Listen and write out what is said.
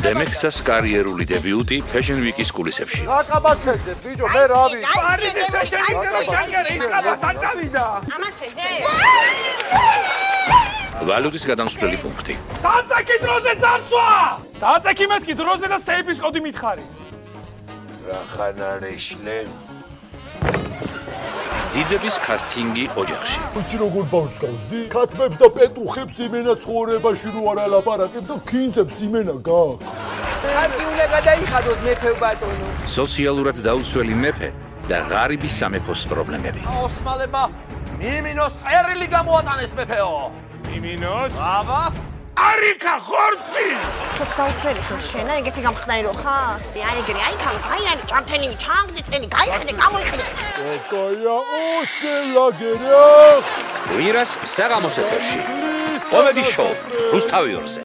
დემექსას კარიერული დებიუტი Fashion Week-ის კულისებში. აკაბასხეზე, ბიჭო, მე რავი. ვალუტის გადამსვლელი პუნქტი. დაწეკი დროზე წარწვა! დაწეკი მეთქი დროზე და სეიფის კოდი მითხარი. რახანარეშლე. ძიძების კასტინგი ოჯახში. ვიცი როგორ ბავშვს გავსდი? ქათმებს და პეტუხებს იმენა ცხოვრებაში რო არ ალაპარაკებ და ქინძებს იმენა გაქვს. ხარკი უნდა გადაიხადოთ მეფე ბატონო. სოციალურად დაუცველი მეფე და ღარიბი სამეფოს პრობლემები. ოსმალებმა მიმინოს წერილი გამოატანეს მეფეო. იმინოს? აბა, არიქა ხორცი! ცოტ დაუცველი ხო შენა ეგეთი გამხდარი რო ხარ? აი ეგრე აი ხალ აი არის ჭამთელი ჩამგდი წელი გაიხედე გამოიხედე. ეკაია ოცელაგერა. ვირას საღამოს ეთერში. კომედი შოუ რუსთავი ორზე.